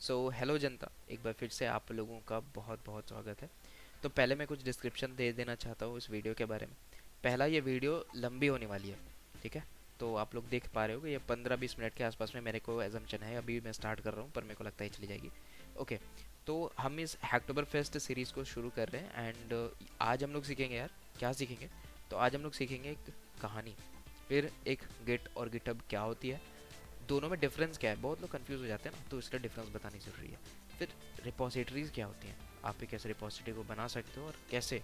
So hello जनता, एक बार फिर से आप लोगों का बहुत बहुत स्वागत है। तो पहले मैं कुछ डिस्क्रिप्शन दे देना चाहता हूँ इस वीडियो के बारे में। पहला, ये वीडियो लंबी होने वाली है, ठीक है। तो आप लोग देख पा रहे हो कि ये 15-20 मिनट के आसपास में मेरे को एजम्पशन है। अभी मैं स्टार्ट कर रहा हूँ पर मेरे को लगता है चली जाएगी। ओके। तो हम इस हैक्टोबर फेस्ट सीरीज़ को शुरू कर रहे हैं एंड आज हम लोग सीखेंगे यार, क्या सीखेंगे। तो आज हम लोग सीखेंगे एक कहानी, फिर एक गिट और गिटहब क्या होती है, दोनों में डिफरेंस क्या है। बहुत लोग कंफ्यूज हो जाते हैं ना, तो इसका डिफरेंस बतानी ज़रूरी है। फिर रिपोजिटरीज क्या होती हैं, आप एक ऐसे रिपोजिटरी को बना सकते हो और कैसे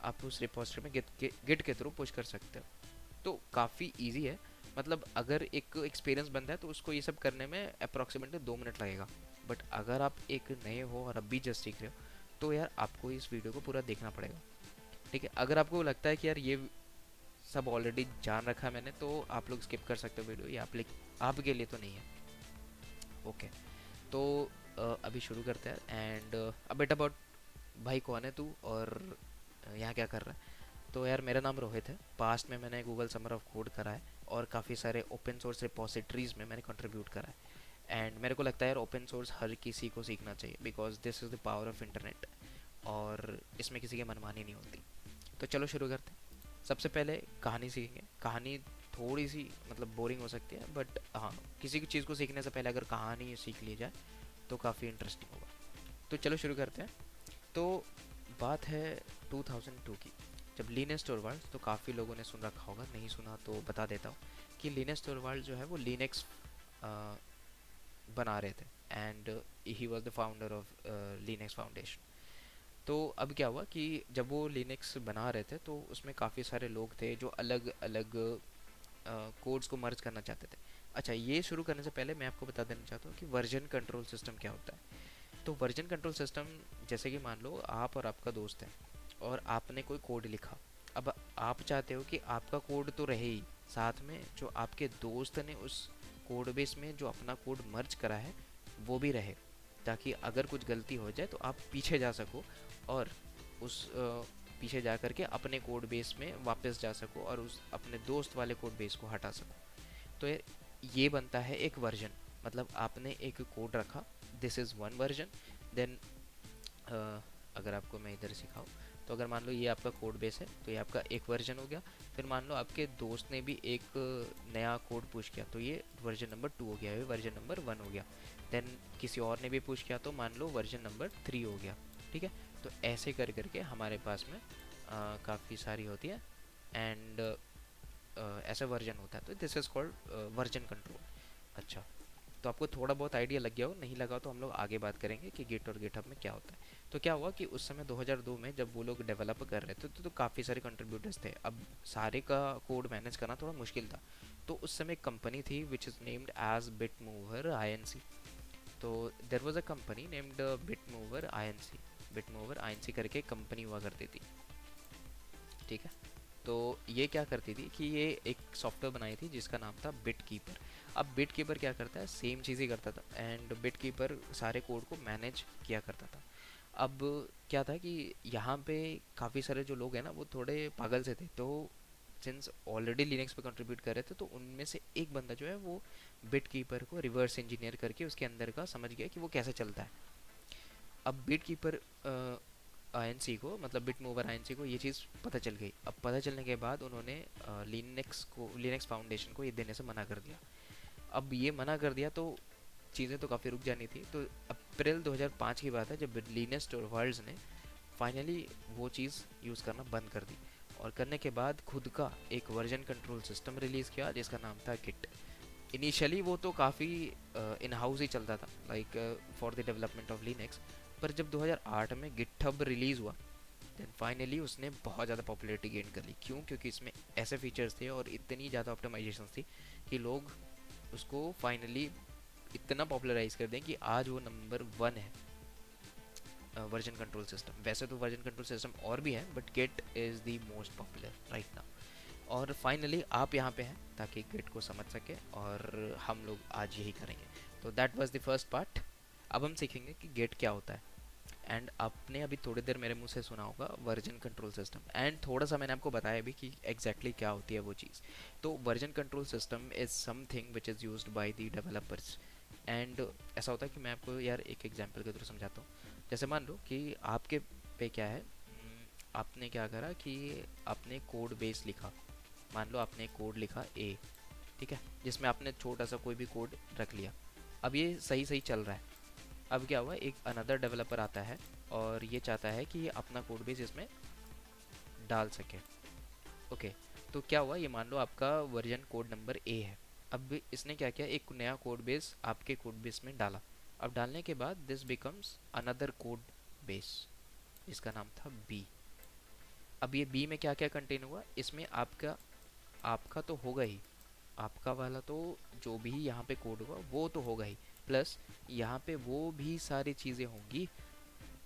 आप उस रिपोजिटरी में गिट के थ्रू पुश कर सकते हो। तो काफ़ी इजी है। मतलब अगर एक एक्सपीरियंस बनता है तो उसको ये सब करने में अप्रॉक्सीमेटली 2 मिनट लगेगा। बट अगर आप एक नए हो और अभी जस्ट सीख रहे हो तो यार आपको इस वीडियो को पूरा देखना पड़ेगा, ठीक है। अगर आपको लगता है कि यार ये सब ऑलरेडी जान रखा है मैंने, तो आप लोग स्किप कर सकते हो वीडियो, ये आपके लिए तो नहीं है। ओके। तो अभी शुरू करते हैं एंड अब बेटा अबाउट, भाई कौन है तू और यहाँ क्या कर रहा है। तो यार मेरा नाम रोहित है। पास्ट में मैंने गूगल समर ऑफ कोड करा है और काफ़ी सारे ओपन सोर्स रिपोजिटरीज़ में मैंने कंट्रीब्यूट करा है। एंड मेरे को लगता है यार ओपन सोर्स हर किसी को सीखना चाहिए because this is the power of internet और इसमें किसी की मनमानी नहीं होती। तो चलो शुरू करते हैं। सबसे पहले कहानी सीखेंगे। कहानी थोड़ी सी मतलब बोरिंग हो सकती है बट हाँ, किसी की चीज़ को सीखने से पहले अगर कहानी सीख ली जाए तो काफ़ी इंटरेस्टिंग होगा। तो चलो शुरू करते हैं। तो बात है 2002 की, जब लिनस टोरवाल्ड्स, तो काफ़ी लोगों ने सुन रखा होगा, नहीं सुना तो बता देता हूँ कि लिनस टोरवाल्ड्स जो है वो लिनक्स बना रहे थे and he was the founder of Linux foundation. तो अब क्या हुआ कि जब वो लिनक्स बना रहे थे तो उसमें काफ़ी सारे लोग थे जो अलग अलग कोड्स को मर्ज करना चाहते थे। अच्छा, ये शुरू करने से पहले मैं आपको बता देना चाहता हूँ कि वर्जन कंट्रोल सिस्टम क्या होता है। तो वर्जन कंट्रोल सिस्टम, जैसे कि मान लो आप और आपका दोस्त है और आपने कोई कोड लिखा। अब आप चाहते हो कि आपका कोड तो रहे ही, साथ में जो आपके दोस्त ने उस कोड बेस में जो अपना कोड मर्ज करा है वो भी रहे, ताकि अगर कुछ गलती हो जाए तो आप पीछे जा सको और उस पीछे जा करके अपने कोड बेस में वापस जा सको और उस अपने दोस्त वाले कोड बेस को हटा सको। तो ये बनता है एक वर्जन। मतलब आपने एक कोड रखा, this is one version. Then अगर आपको मैं इधर सिखाऊँ, तो अगर मान लो ये आपका कोड बेस है तो ये आपका एक वर्जन हो गया। फिर मान लो आपके दोस्त ने भी एक नया कोड पुश किया तो ये वर्जन नंबर 2 हो गया, ये वर्जन नंबर 1 हो गया। देन किसी और ने भी पुश किया तो मान लो वर्जन नंबर 3 हो गया, ठीक है। तो ऐसे कर करके हमारे पास में काफ़ी सारी होती है एंड ऐसा वर्जन होता है। तो this is called version control. अच्छा, तो आपको थोड़ा बहुत आइडिया लग गया हो, नहीं लगा तो हम लोग आगे बात करेंगे कि गिट और गिटहब में क्या होता है। तो क्या हुआ कि उस समय 2002 में जब वो लोग डेवलप कर रहे थे तो काफ़ी सारे कंट्रीब्यूटर्स थे। अब सारे का कोड मैनेज करना थोड़ा मुश्किल था। तो उस समय एक कंपनी थी which is named as Bit Mover INC। तो there was a company named Bit Mover INC। Bit Mover INC करके कंपनी हुआ करती थी, ठीक है। तो ये क्या करती थी कि ये एक सॉफ्टवेयर बनाई थी जिसका नाम था बिट कीपर। अब बिट कीपर क्या करता है, सेम चीज़ ही करता था एंड बिट कीपर सारे कोड को मैनेज किया करता था। अब क्या था कि यहाँ पे काफ़ी सारे जो लोग हैं ना वो थोड़े पागल से थे। तो सिंस ऑलरेडी लिनक्स पे कंट्रीब्यूट कर रहे थे तो उनमें से एक बंदा जो है वो बिट कीपर को रिवर्स इंजीनियर करके उसके अंदर का समझ गया कि वो कैसे चलता है। अब बिट कीपर INC को, मतलब बिट मूवर INC को ये चीज़ पता चल गई। अब पता चलने के बाद उन्होंने लिनक्स फाउंडेशन को ये देने से मना कर दिया। अब ये मना कर दिया तो चीज़ें तो काफ़ी रुक जानी थी। तो अप्रैल 2005 की बात है जब लिनस टोरवाल्ड्स ने फाइनली वो चीज़ यूज़ करना बंद कर दी और करने के बाद खुद का एक वर्जन कंट्रोल सिस्टम रिलीज़ किया जिसका नाम था गिट। इनिशियली वो तो काफ़ी इन हाउस ही चलता था, like for the development of Linux. पर जब 2008 में गिटहब रिलीज़ हुआ देन फाइनली उसने बहुत ज़्यादा पॉपुलैरिटी गेन कर ली। क्यों? क्योंकि इसमें ऐसे फीचर्स थे और इतनी ज़्यादा ऑप्टिमाइजेशन थी कि लोग उसको फाइनली इतना पॉपुलराइज कर दें कि आज वो नंबर 1 है वर्जन कंट्रोल सिस्टम। वैसे तो वर्जन कंट्रोल सिस्टम और भी है but Git is the most popular right now. और फाइनली आप यहाँ पे हैं ताकि गिट को समझ सके और हम लोग आज यही करेंगे। तो that was the first part. अब हम सीखेंगे कि गिट क्या होता है एंड आपने अभी थोड़ी देर मेरे मुंह से सुना होगा वर्जन कंट्रोल सिस्टम एंड थोड़ा सा मैंने आपको बताया भी कि क्या होती है वो चीज़। तो version control system is something which is used by the developers and ऐसा होता है कि मैं आपको यार एक एग्जांपल के थ्रू समझाता हूँ। जैसे मान लो कि आपके पे क्या है, आपने क्या करा कि आपने कोड बेस लिखा। मान लो आपने कोड लिखा ए, ठीक है, जिसमें आपने छोटा सा कोई भी कोड रख लिया। अब ये सही सही चल रहा है। अब क्या हुआ, एक अनदर डेवलपर आता है और ये चाहता है कि ये अपना कोड बेस इसमें डाल सके। ओके, तो क्या हुआ, ये मान लो आपका वर्जन कोड नंबर ए है। अब इसने क्या किया, एक नया कोड बेस आपके कोड बेस में डाला। अब डालने के बाद this becomes another code base जिसका नाम था बी। अब ये बी में क्या क्या कंटेन हुआ, इसमें आपका आपका तो होगा ही, आपका वाला तो जो भी यहाँ पे कोड होगा वो तो होगा ही, प्लस यहाँ पे वो भी सारी चीज़ें होंगी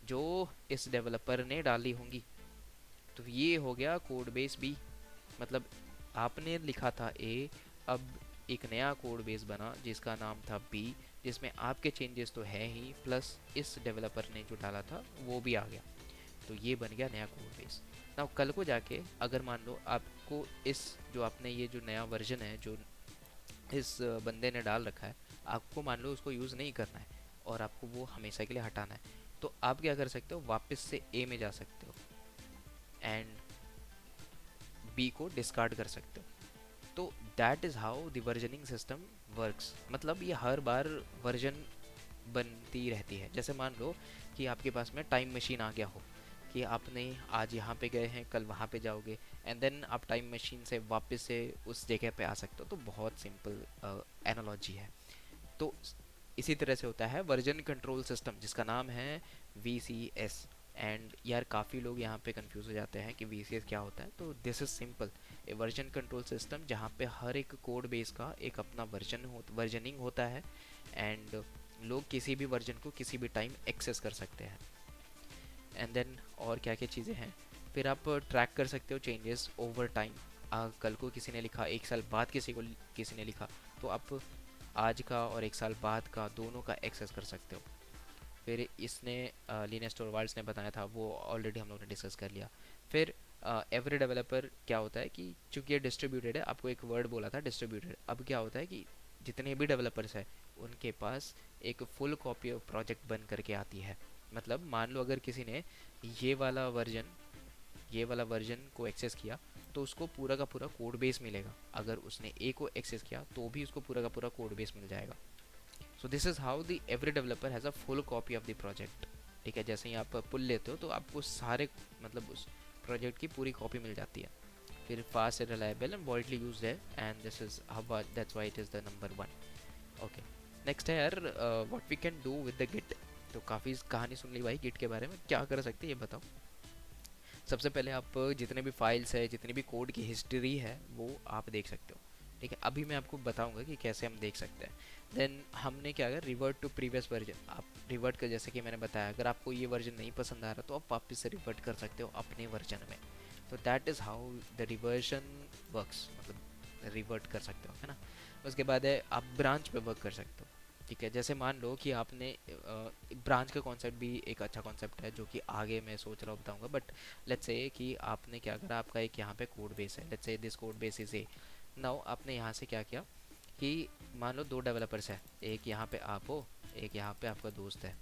जो इस डेवलपर ने डाली होंगी। तो ये हो गया कोड बेस बी। मतलब आपने लिखा था ए, अब एक नया कोड बेस बना जिसका नाम था बी, जिसमें आपके चेंजेस तो है ही, प्लस इस डेवलपर ने जो डाला था वो भी आ गया। तो ये बन गया नया कोड बेस। नाउ कल को जाके अगर मान लो आपको इस जो आपने ये जो नया वर्जन है जो इस बंदे ने डाल रखा है, आपको मान लो उसको यूज़ नहीं करना है और आपको वो हमेशा के लिए हटाना है, तो आप क्या कर सकते हो, वापस से ए में जा सकते हो एंड बी को डिस्कार्ड कर सकते हो। तो that is how the versioning system works. मतलब ये हर बार वर्जन बनती रहती है। जैसे मान लो कि आपके पास में टाइम मशीन आ गया हो कि आपने आज यहाँ पे गए हैं, कल वहाँ पे जाओगे, एंड देन आप टाइम मशीन से वापस से उस जगह पे आ सकते हो। तो बहुत सिंपल एनालॉजी है। तो इसी तरह से होता है वर्जन कंट्रोल सिस्टम जिसका नाम है VCS। एंड यार काफ़ी लोग यहाँ पे कंफ्यूज हो जाते हैं कि VCS क्या होता है। तो this is simple, A version control system जहाँ पे हर एक कोड बेस का एक अपना वर्जनिंग होता है एंड लोग किसी भी वर्जन को किसी भी टाइम एक्सेस कर सकते हैं। एंड देन और क्या क्या चीज़ें हैं, फिर आप ट्रैक कर सकते हो चेंजेस ओवर टाइम। कल को किसी ने लिखा, एक साल बाद किसी ने लिखा, तो आप आज का और एक साल बाद का दोनों का एक्सेस कर सकते हो। फिर इसने लिनस टोरवाल्ड्स ने बताया था, वो ऑलरेडी हम लोग ने डिस्कस कर लिया। फिर एवरी डेवलपर क्या होता है कि चूंकि ये डिस्ट्रीब्यूटेड है, आपको एक वर्ड बोला था डिस्ट्रीब्यूटेड। अब क्या होता है कि जितने भी डेवलपर्स हैं उनके पास एक फुल कॉपी ऑफ प्रोजेक्ट बन करके आती है। मतलब मान लो अगर किसी ने ये वाला वर्जन ये वाला वर्जन को एक्सेस किया तो उसको पूरा का पूरा कोड बेस मिलेगा। अगर उसने ए को एक्सेस किया तो भी उसको पूरा का पूरा कोड बेस मिल जाएगा। So this is how the every developer has a full copy of the project. ठीक है, जैसे ही आप पुल लेते हो तो आपको सारे मतलब उस प्रोजेक्ट की पूरी कॉपी मिल जाती है। फिर fast and reliable and widely used है, and this is how that's why it is the number one. Okay, next है यार what we can do with the Git. तो काफ़ी कहानी सुन ली भाई गिट के बारे में, क्या कर सकते हैं ये बताओ। सबसे पहले आप जितने भी फाइल्स है, जितनी भी कोड की हिस्ट्री है वो आप देख सकते हो। ठीक है, अभी मैं आपको बताऊंगा कि कैसे हम देख सकते हैं। देन हमने क्या किया, रिवर्ट टू प्रीवियस वर्जन। आप रिवर्ट कर, जैसे कि मैंने बताया, अगर आपको ये वर्जन नहीं पसंद आ रहा तो आप वापस से रिवर्ट कर सकते हो अपने वर्जन में। तो that is how the reversion works, मतलब रिवर्ट कर सकते हो, है ना। उसके बाद है आप ब्रांच पे वर्क कर सकते हो। ठीक है, जैसे मान लो कि आपने ब्रांच का कॉन्सेप्ट भी एक अच्छा कॉन्सेप्ट है जो कि आगे मैं सोच रहा हूँ बताऊँगा। बट लेट्स से कि आपने क्या करा, आपका एक यहाँ पे कोड बेस है, let's say this code base is a. Now आपने यहाँ से क्या किया कि मान लो दो डेवलपर्स हैं, एक यहाँ पे आप हो, एक यहाँ पे आपका दोस्त है।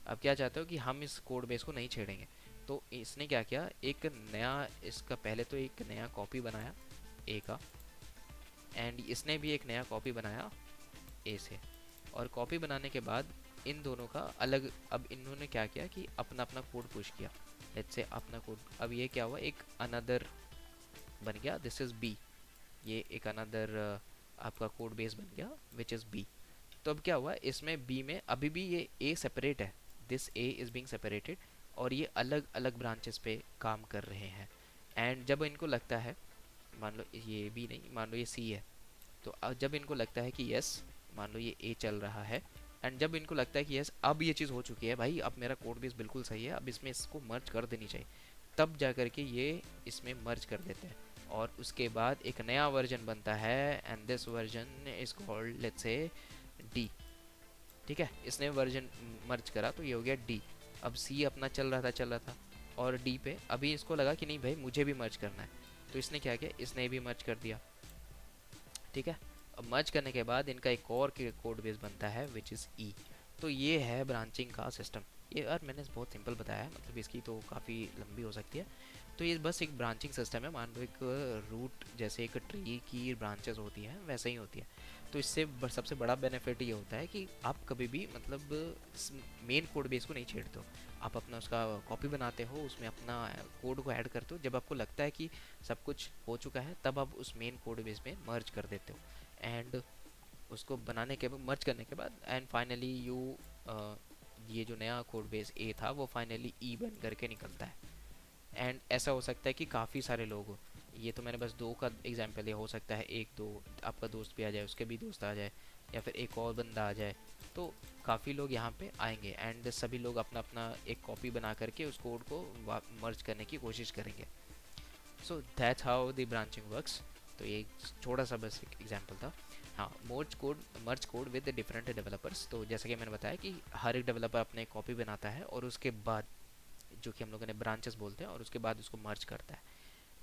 अब क्या चाहते हो कि हम इस कोड बेस को नहीं छेड़ेंगे। तो इसने क्या किया, एक नया इसका पहले तो एक नया कॉपी बनाया ए का, एंड इसने भी एक नया कॉपी बनाया ए से। और कॉपी बनाने के बाद इन दोनों का अलग, अब इन्होंने क्या किया कि अपना अपना कोड पुश किया। लेट्स से अपना कोड, अब ये क्या हुआ, एक अनदर बन गया, दिस इज़ बी। ये एक अनदर आपका कोड बेस बन गया विच इज़ बी। तो अब क्या हुआ, इसमें बी में अभी भी ये ए सेपरेट है, this A is being separated, और ये अलग अलग ब्रांचेस पे काम कर रहे हैं। एंड जब इनको लगता है, मान लो ये बी नहीं, मान लो ये सी है, तो जब इनको लगता है कि यस, मान लो ये ए चल रहा है, एंड जब इनको लगता है कि यस अब ये चीज़ हो चुकी है भाई, अब मेरा कोड बेस बिल्कुल सही है, अब इसमें इसको मर्ज कर देनी चाहिए, तब जा कर के ये इसमें मर्ज कर देते हैं। और उसके बाद एक नया वर्जन बनता है, and this version is called let's say D. ठीक है, इसने वर्जन मर्ज करा तो ये हो गया डी। अब सी अपना चल रहा था और डी पे अभी इसको लगा कि नहीं भाई मुझे भी मर्ज करना है, तो इसने क्या किया, इसने भी मर्ज कर दिया। ठीक है, मर्ज करने के बाद इनका एक और कोड बेस बनता है विच इज़ ई। तो ये है ब्रांचिंग का सिस्टम। ये यार मैंने बहुत सिंपल बताया है, मतलब इसकी तो काफ़ी लंबी हो सकती है। तो ये बस एक ब्रांचिंग सिस्टम है, मान लो एक रूट जैसे एक ट्री की ब्रांचेस होती हैं वैसे ही होती है। तो इससे सबसे बड़ा बेनिफिट ये होता है कि आप कभी भी मतलब मेन कोड बेस को नहीं छेड़ते हो। आप अपना उसका कॉपी बनाते हो, उसमें अपना कोड को ऐड करते हो, जब आपको लगता है कि सब कुछ हो चुका है तब आप उस मेन कोड बेस में मर्ज कर देते हो। एंड उसको बनाने के बाद मर्ज करने के बाद एंड फाइनली यू ये जो नया कोड बेस ए था वो फाइनली ई बन करके निकलता है। एंड ऐसा हो सकता है कि काफ़ी सारे लोग हो। ये तो मैंने बस दो का एग्जांपल दिया, हो सकता है एक दो आपका दोस्त भी आ जाए, उसके भी दोस्त आ जाए, या फिर एक और बंदा आ जाए। तो काफ़ी लोग यहाँ पे आएंगे एंड सभी लोग अपना अपना एक कॉपी बना करके उस कोड को मर्ज करने की कोशिश करेंगे। So that's how the branching works. तो ये छोटा सा बस एक एग्जांपल था। हाँ, मर्ज कोड विद डिफरेंट डेवलपर्स। तो जैसा कि मैंने बताया कि हर एक डेवलपर अपने कॉपी बनाता है और उसके बाद जो कि हम लोगों ने ब्रांचेस बोलते हैं, और उसके बाद उसको मर्ज करता है।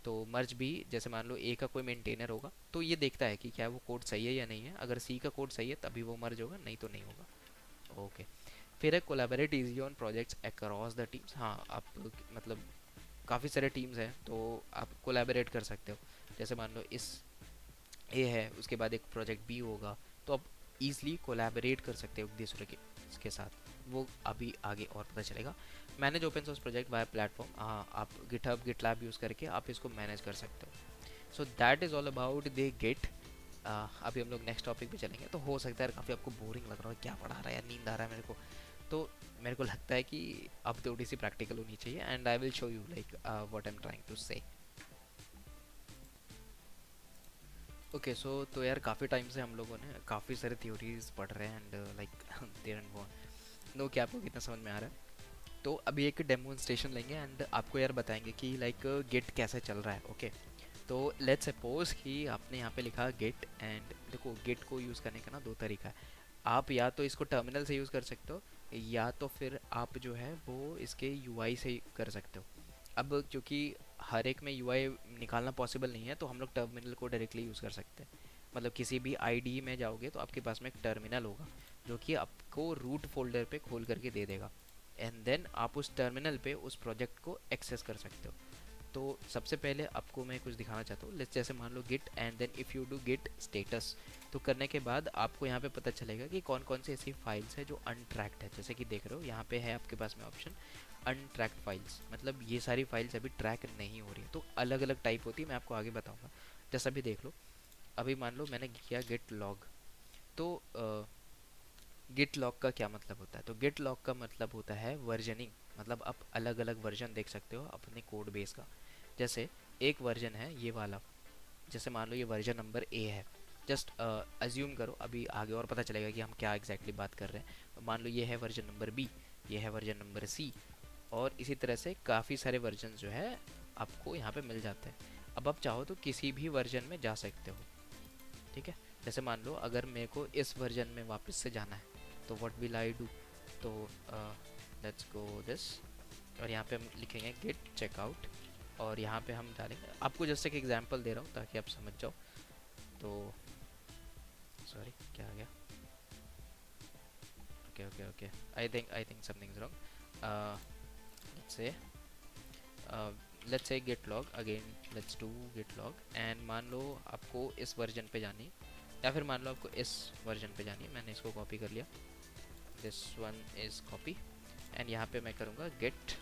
तो मर्ज भी जैसे मान लो ए का कोई मेंटेनर होगा तो ये देखता है कि क्या वो कोड सही है या नहीं है। अगर सी का कोड सही है तभी वो मर्ज होगा, नहीं तो नहीं होगा। ओके। फिर है collaborate easy on projects across the teams. हाँ, आप मतलब काफ़ी सारे टीम्स हैं तो आप कोलैबोरेट कर सकते हो। जैसे मान लो इस ए है, उसके बाद एक प्रोजेक्ट बी होगा, तो आप ईजिली कोलैबोरेट कर सकते हो एक दूसरे के साथ। वो अभी आगे और पता चलेगा। Manage open source project by platform. हाँ, आप गिटहब गिटलैब यूज़ करके आप इसको मैनेज कर सकते हो। So that is all about the Git. अभी हम लोग नेक्स्ट टॉपिक पे चलेंगे। तो हो सकता है काफ़ी आपको बोरिंग लग रहा है, क्या पढ़ा रहा है यार, नींद आ रहा है मेरे को। तो मेरे को लगता है कि अब थोड़ी सी प्रैक्टिकल होनी चाहिए and I will show you like what I am trying to say. Okay so तो यार काफ़ी टाइम से हम लोगों ने काफ़ी सारे थ्योरीज पढ़ रहे हैं एंड लाइक देयर एंड वो नो कि आपको कितना समझ में आ रहा है। तो अभी एक डेमोन्स्ट्रेशन लेंगे एंड आपको यार बताएंगे कि लाइक गिट कैसे चल रहा है। ओके, तो लेट्स सपोज कि आपने यहाँ पे लिखा गिट। एंड देखो, गिट को यूज़ करने का ना दो तरीका है। आप या तो इसको टर्मिनल से यूज़ कर सकते हो, या तो फिर आप जो है वो इसके यूआई से कर सकते हो। अब क्योंकि हर एक में यूआई निकालना पॉसिबल नहीं है तो हम लोग टर्मिनल को डायरेक्टली यूज़ कर सकते हैं। मतलब किसी भी आईडी में जाओगे तो आपके पास में एक टर्मिनल होगा जो कि आपको रूट फोल्डर पे खोल करके दे देगा। एंड देन आप उस टर्मिनल पे उस प्रोजेक्ट को एक्सेस कर सकते हो। तो सबसे पहले आपको मैं कुछ दिखाना चाहता हूँ। जैसे मान लो git and then if you do git status, तो करने के बाद आपको यहाँ पे पता चलेगा कि कौन कौन सी ऐसी फाइल्स है जो अनट्रैक्ड है। जैसे कि देख रहे हो यहाँ पे है आपके पास में ऑप्शन अनट्रैक्ड फाइल्स, मतलब ये सारी फाइल्स अभी ट्रैक नहीं हो रही है। तो अलग अलग टाइप होती है, मैं आपको आगे बताऊँगा। जैसा भी देख लो, अभी मान लो मैंने किया गिट लॉग। तो गिट लॉग का क्या मतलब होता है? तो गिट लॉग का मतलब होता है वर्जनिंग। मतलब आप अलग अलग वर्जन देख सकते हो अपने कोड बेस का। जैसे एक वर्जन है ये वाला, जैसे मान लो ये वर्जन नंबर ए है। जस्ट अज्यूम करो, अभी आगे और पता चलेगा कि हम क्या एग्जैक्टली बात कर रहे हैं। मान लो ये है वर्जन नंबर बी, ये है वर्जन नंबर सी, और इसी तरह से काफ़ी सारे वर्जन जो है आपको यहाँ पे मिल जाते हैं। अब आप चाहो तो किसी भी वर्जन में जा सकते हो, ठीक है। जैसे मान लो अगर मेरे को इस वर्जन में वापस से जाना है तो व्हाट विल आई डू? तो लेट्स गो दिस, और यहाँ पे हम लिखेंगे गेट चेकआउट, और यहाँ पे हम डालेंगे, आपको जैसे एक एग्जांपल दे रहा हूँ ताकि आप समझ जाओ। तो सॉरी, क्या आ गया? Okay okay okay, I think something is wrong. Let's say let's say get log again, let's do get log. And मान लो आपको इस वर्जन पे जानी है, या फिर मान लो आपको इस वर्जन पे जानी है। मैंने इसको कॉपी कर लिया, this one is copy. And यहाँ पे मैं करूँगा गेट,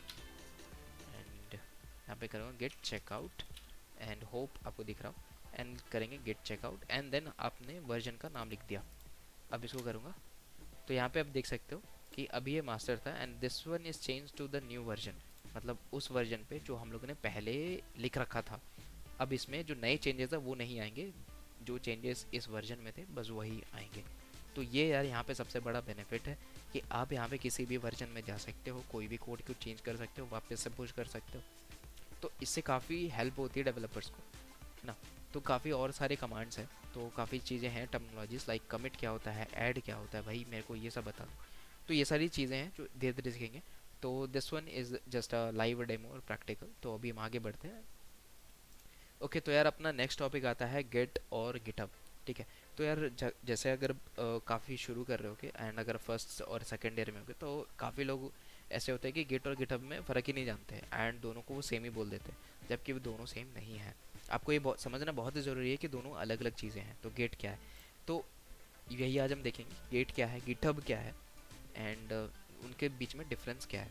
एंड यहाँ पे करूँगा गेट चेकआउट, एंड होप आपको दिख रहा हो। एंड करेंगे गेट चेकआउट एंड देन आपने वर्जन का नाम लिख दिया। अब इसको करूँगा तो यहाँ पे आप देख सकते हो कि अभी ये मास्टर था and this one is change to the new version. मतलब उस वर्जन पे जो हम लोगों ने पहले लिख रखा था, अब इसमें जो नए चेंजेस है वो नहीं आएंगे, जो चेंजेस इस वर्जन में थे बस वही आएंगे। तो ये यार यहाँ पे सबसे बड़ा बेनिफिट है कि आप यहाँ पे किसी भी वर्जन में जा सकते हो, कोई भी कोड को चेंज कर सकते हो, वापस से पुश कर सकते हो। तो इससे काफ़ी हेल्प होती है डेवलपर्स को, है ना। तो काफ़ी और सारे कमांड्स हैं, तो काफ़ी चीज़ें हैं, टर्मिनोलॉजीज लाइक कमिट क्या होता है, ऐड क्या होता है, भाई मेरे को ये सब बता दो। तो ये सारी चीज़ें हैं जो धीरे धीरे सीखेंगे। तो this one is just a live demo और प्रैक्टिकल। तो अभी हम आगे बढ़ते हैं। ओके, तो यार अपना नेक्स्ट टॉपिक आता है गेट और गिटहब, ठीक है। तो यार जैसे अगर काफ़ी शुरू कर रहे हो कि एंड अगर फर्स्ट और सेकेंड ईयर में होगे तो काफ़ी लोग ऐसे होते हैं कि गिट और गिटहब में फ़र्क ही नहीं जानते हैं एंड दोनों को वो सेम ही बोल देते हैं, जबकि वो दोनों सेम नहीं है। आपको ये बहुत समझना बहुत ही ज़रूरी है कि दोनों अलग अलग चीज़ें हैं। तो गेट क्या है, तो यही आज हम देखेंगे, गेट क्या है, गिटहब क्या है, एंड उनके बीच में डिफरेंस क्या है।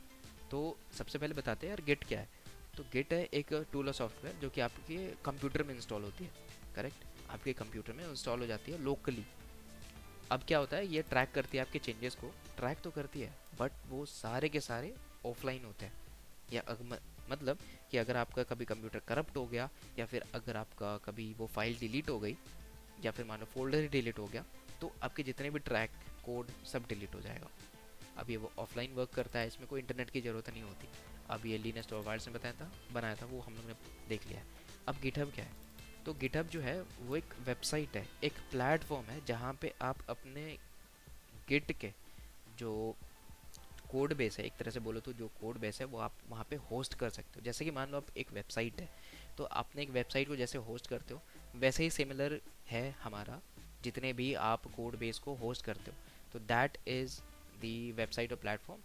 तो सबसे पहले बताते हैं यार गिट क्या है। तो गिट है एक टूल और सॉफ्टवेयर जो कि आपके कंप्यूटर में इंस्टॉल होती है। करेक्ट, आपके कंप्यूटर में इंस्टॉल हो जाती है लोकली। अब क्या होता है, ये ट्रैक करती है आपके चेंजेस को, ट्रैक तो करती है बट वो सारे के सारे ऑफलाइन होते हैं। या मतलब कि अगर आपका कभी कंप्यूटर करप्ट हो गया, या फिर अगर आपका कभी वो फाइल डिलीट हो गई, या फिर मान लो फोल्डर ही डिलीट हो गया, तो आपके जितने भी ट्रैक कोड सब डिलीट हो जाएगा। अब ये वो ऑफलाइन वर्क करता है, इसमें कोई इंटरनेट की ज़रूरत नहीं होती। अब ये लिनस टॉरवाल्ड्स ने बनाया था, वो हम लोग ने देख लिया है। अब गिटहब क्या है, तो गिटहब जो है वो एक वेबसाइट है, एक प्लेटफॉर्म है जहाँ पे आप अपने गिट के जो कोड बेस है, एक तरह से बोलो तो जो कोड बेस है वो आप वहाँ पे होस्ट कर सकते हो। जैसे कि मान लो आप एक वेबसाइट है, तो आपने एक वेबसाइट को जैसे होस्ट करते हो वैसे ही सिमिलर है हमारा, जितने भी आप कोड बेस को होस्ट करते हो, तो दैट इज़ दी वेबसाइट और प्लेटफॉर्म।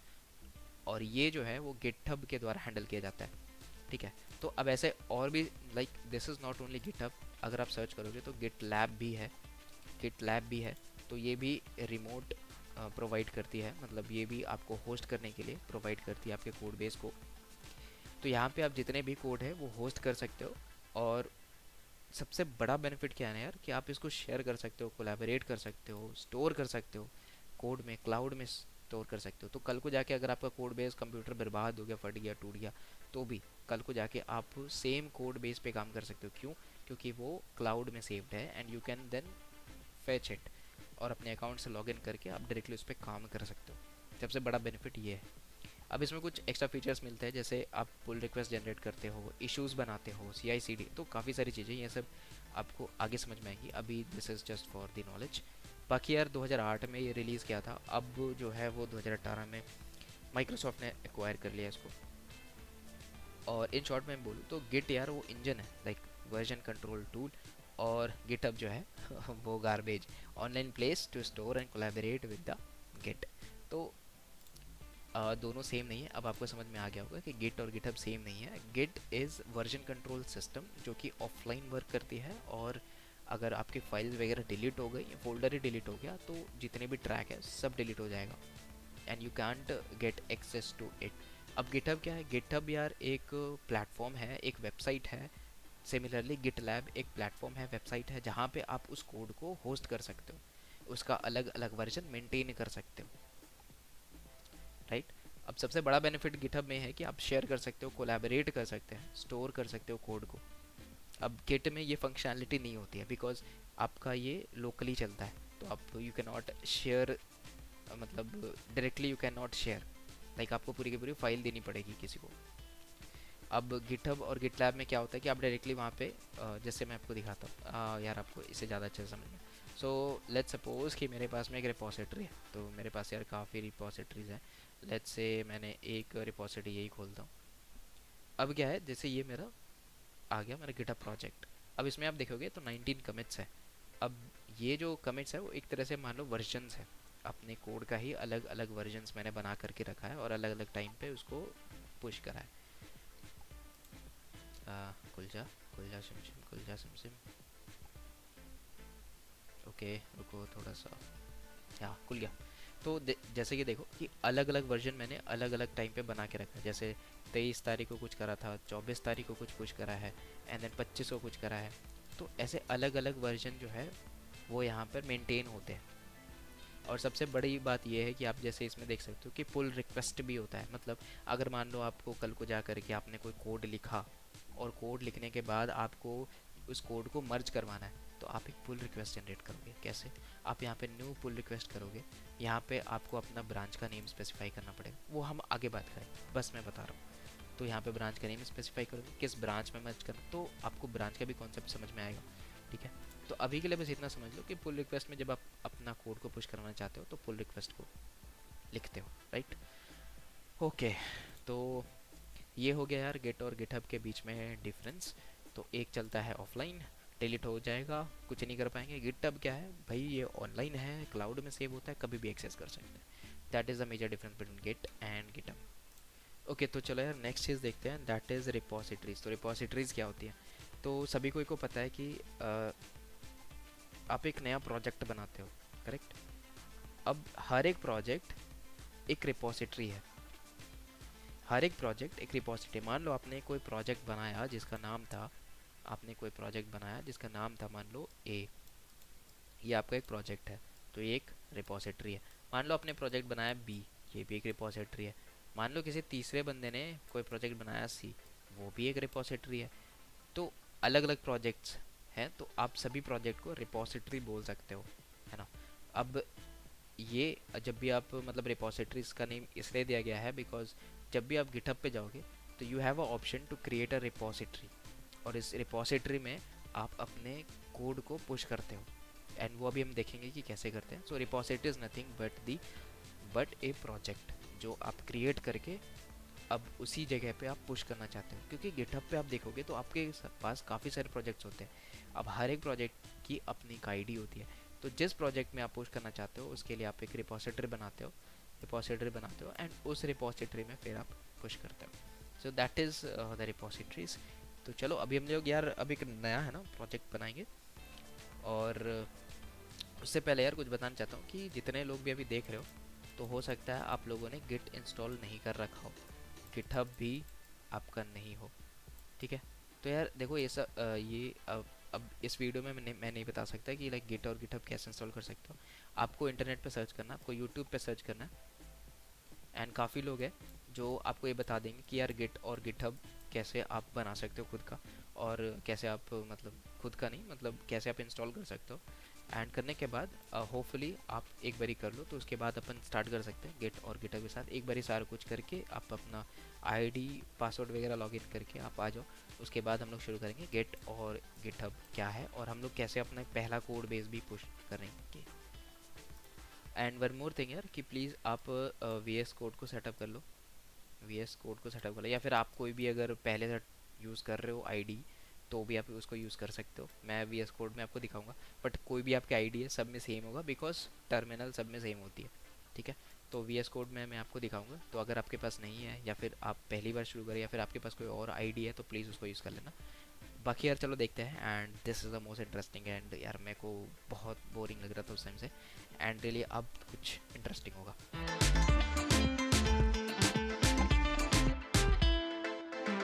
और ये जो है वो गिटहब के द्वारा हैंडल किया जाता है। ठीक है, तो अब ऐसे और भी, like this is not only GitHub, अगर आप सर्च करोगे तो गिट लैब भी है, गिट लैब भी है। तो ये भी रिमोट प्रोवाइड करती है, मतलब ये भी आपको होस्ट करने के लिए प्रोवाइड करती है आपके कोड बेस को। तो यहाँ पे आप जितने भी कोड है वो होस्ट कर सकते हो। और सबसे बड़ा बेनिफिट क्या है ना यार, कि आप इसको शेयर कर सकते हो, कोलैबोरेट कर सकते हो, स्टोर कर सकते हो कोड में, क्लाउड में स्टोर कर सकते हो। तो कल को जाके अगर आपका कोड बेस कंप्यूटर बर्बाद हो गया, फट गया, टूट गया, तो भी कल को जाके आप सेम कोड बेस पे काम कर सकते हो। क्यों? क्योंकि वो क्लाउड में सेव्ड है and you can then fetch it, और अपने अकाउंट से लॉगिन करके आप डायरेक्टली उस पर काम कर सकते हो। सबसे बड़ा बेनिफिट ये है। अब इसमें कुछ एक्स्ट्रा फीचर्स मिलते हैं, जैसे आप पुल रिक्वेस्ट जनरेट करते हो, इश्यूज़ बनाते हो, CI/CD, तो काफ़ी सारी चीज़ें, ये सब आपको आगे समझ में आएंगी। अभी this is just for the knowledge. बाकी यार 2008 में ये रिलीज़ किया था, अब जो है वो 2018 में माइक्रोसॉफ्ट ने एक्वायर कर लिया इसको। और इन शॉर्ट में बोलूँ तो गिट यार वो इंजन है, लाइक वर्जन कंट्रोल टूल, और गिटहब जो है वो garbage, online place to store and collaborate with the Git. तो दोनों सेम नहीं है। अब आपको समझ में आ गया होगा कि गिट और गिटहब सेम नहीं है। Git is version control system जो कि ऑफलाइन वर्क करती है, और अगर आपकी फाइल्स वगैरह डिलीट हो गई या फोल्डर ही डिलीट हो गया तो जितने भी ट्रैक है सब डिलीट हो जाएगा and you can't get access to it. अब गिटहब क्या है, गिटहब यार एक प्लेटफॉर्म है, एक वेबसाइट है। सिमिलरली गिट लैब एक प्लेटफॉर्म है, वेबसाइट है, जहाँ पे आप उस कोड को होस्ट कर सकते हो, उसका अलग अलग वर्जन मेंटेन कर सकते हो। राइट, अब सबसे बड़ा बेनिफिट गिटहब में है कि आप शेयर कर सकते हो, कोलैबोरेट कर सकते हैं, स्टोर कर सकते हो कोड को। अब गिट में ये फंक्शनैलिटी नहीं होती है, बिकॉज आपका ये लोकली चलता है, तो आप यू कैन नॉट शेयर, मतलब directly you can not share, like आपको पूरी की पूरी फाइल देनी पड़ेगी किसी को। अब गिटहब और गिटलैब में क्या होता है कि आप डायरेक्टली वहाँ पे जैसे मैं आपको दिखाता हूँ, यार आपको इससे ज़्यादा अच्छे से समझ में। सो लेट्स सपोज कि मेरे पास में एक रिपोजिटरी है, तो मेरे पास यार काफ़ी रिपोजिटरीज हैं। लेट्स से मैंने एक रिपोजिटरी यही खोलता हूँ। अब क्या है, जैसे ये मेरा आ गया मेरा गिटहब प्रोजेक्ट। अब इसमें आप देखोगे तो 19 कमिट्स है। अब ये जो कमिट्स है वो एक तरह से मान लो वर्जन्स है, अपने कोड का ही अलग अलग वर्जन्स मैंने बना करके रखा है और अलग अलग टाइम पे उसको पुश करा है। कुलजा कुलजा सिमसिम कुलजा सिमसिम। ओके रुको थोड़ा सा, हाँ खुल गया। तो जैसे कि देखो कि अलग अलग वर्जन मैंने अलग अलग टाइम पे बना के रखा है। जैसे 23 तारीख को कुछ करा था, 24 तारीख को कुछ कुछ करा है, एंड देन 25 को कुछ करा है। तो ऐसे अलग अलग वर्जन जो है वो यहाँ पर मेंटेन होते हैं। और सबसे बड़ी बात यह है कि आप जैसे इसमें देख सकते हो कि पुल रिक्वेस्ट भी होता है। मतलब अगर मान लो आपको कल को जा कर के आपने कोई कोड लिखा, और कोड लिखने के बाद आपको उस कोड को मर्ज करवाना है, तो आप एक पुल रिक्वेस्ट जनरेट करोगे। कैसे? आप यहाँ पे न्यू पुल रिक्वेस्ट करोगे, यहाँ पे आपको अपना ब्रांच का नेम स्पेसिफाई करना पड़ेगा, वो हम आगे बात करेंगे, बस मैं बता रहा हूँ। तो यहाँ पे ब्रांच का नेम स्पेसिफाई करोगे, किस ब्रांच में मर्ज करना, तो आपको ब्रांच का भी कॉन्सेप्ट समझ में आएगा। ठीक है, तो अभी के लिए बस इतना समझ लो कि पुल रिक्वेस्ट में जब आप अपना कोड को पुश करवाना चाहते हो तो पुल रिक्वेस्ट को लिखते हो। Right, okay. तो ये हो गया यार गेट और गिटहब के बीच में डिफरेंस। तो एक चलता है ऑफलाइन, डिलीट हो जाएगा, कुछ नहीं कर पाएंगे। गिटहब क्या है भाई, ये ऑनलाइन है, क्लाउड में सेव होता है, कभी भी एक्सेस कर सकते हैं। That is the major difference between Git and GitHub. Okay, तो चलो यार नेक्स्ट चीज़ देखते हैं, दैट इज़ रिपोजिटरीज। तो रिपोजिटरीज क्या होती है? तो सभी को पता है कि आप एक नया प्रोजेक्ट बनाते हो, करेक्ट? अब हर एक प्रोजेक्ट एक रिपोजिटरी है। हर एक प्रोजेक्ट एक रिपोजिटरी। मान लो आपने कोई प्रोजेक्ट बनाया जिसका नाम था, आपने कोई प्रोजेक्ट बनाया जिसका नाम था मान लो ए, ये आपका एक प्रोजेक्ट है, तो ये एक रिपोजिटरी है। मान लो आपने प्रोजेक्ट बनाया बी, ये भी एक रिपोजिटरी है। मान लो किसी तीसरे बंदे ने कोई प्रोजेक्ट बनाया सी, वो भी एक रिपोजिटरी है। तो अलग अलग प्रोजेक्ट्स हैं, तो आप सभी प्रोजेक्ट को रिपोजिटरी बोल सकते हो, है ना? अब ये जब भी आप मतलब रिपोजिटरीज का नेम इसलिए दिया गया है बिकॉज जब भी आप गिटहब पे जाओगे तो you have a option to create a repository, और इस रिपोजिटरी में आप अपने कोड को पुश करते हो, एंड वो अभी हम देखेंगे कि कैसे करते हैं। So repository is nothing but a project जो आप क्रिएट करके अब उसी जगह पे आप पुश करना चाहते हो। क्योंकि गिटहब पे आप देखोगे तो आपके पास काफ़ी सारे प्रोजेक्ट्स होते हैं। अब हर एक प्रोजेक्ट की अपनी एक आईडी होती है, तो जिस प्रोजेक्ट में आप पुश करना चाहते हो उसके लिए आप एक रिपोजिटरी बनाते हो एंड उस रिपोजिटरी में फिर आप पुश करते हो। So that is the repositories. तो चलो अभी हम लोग यार अब एक नया है ना प्रोजेक्ट बनाएंगे, और उससे पहले यार कुछ बताना चाहता हूँ कि जितने लोग भी अभी देख रहे हो, तो हो सकता है आप लोगों ने गिट इंस्टॉल नहीं कर रखा हो, गिटहब भी आपका नहीं हो, ठीक है? तो यार देखो ये सब ये अब इस वीडियो में मैं नहीं बता सकता कि लाइक गिट और गिटहब कैसे इंस्टॉल कर सकते हो। आपको इंटरनेट पे सर्च करना, आपको यूट्यूब पे सर्च करना है, एंड काफ़ी लोग हैं जो आपको ये बता देंगे कि यार गिट और गिटहब कैसे आप बना सकते हो खुद का, और कैसे आप मतलब खुद का नहीं मतलब कैसे आप इंस्टॉल कर सकते हो। एंड करने के बाद होपफुली आप एक बारी कर लो, तो उसके बाद अपन स्टार्ट कर सकते हैं गिट और गिटहब के साथ। एक बारी सारा कुछ करके आप अपना आईडी पासवर्ड वगैरह लॉगिन करके आप आ जाओ। उसके बाद हम लोग शुरू करेंगे गिट और गिटहब क्या है, और हम लोग कैसे अपना पहला कोड बेस भी पुश करेंगे। एंड वन मोर थिंग यार कि प्लीज़ आप वी एस कोड को सेटअप कर लो, वी एस कोड को सेटअप कर लो, या फिर आप कोई भी अगर पहले से यूज़ कर रहे हो आईडी तो भी आप उसको यूज़ कर सकते हो। मैं वी एस कोड में आपको दिखाऊंगा, बट कोई भी आपकी आईडी है सब में सेम होगा बिकॉज टर्मिनल सब में सेम होती है, ठीक है? तो वी एस कोड में मैं आपको दिखाऊंगा, तो अगर आपके पास नहीं है या फिर आप पहली बार शुरू करें या फिर आपके पास कोई और आईडी है तो प्लीज़ उसको यूज़ कर लेना। बाकी यार चलो देखते हैं, and this is the most interesting, and यार मेरे को बहुत बोरिंग लग रहा था उस टाइम से, एंड रियली अब कुछ इंटरेस्टिंग होगा।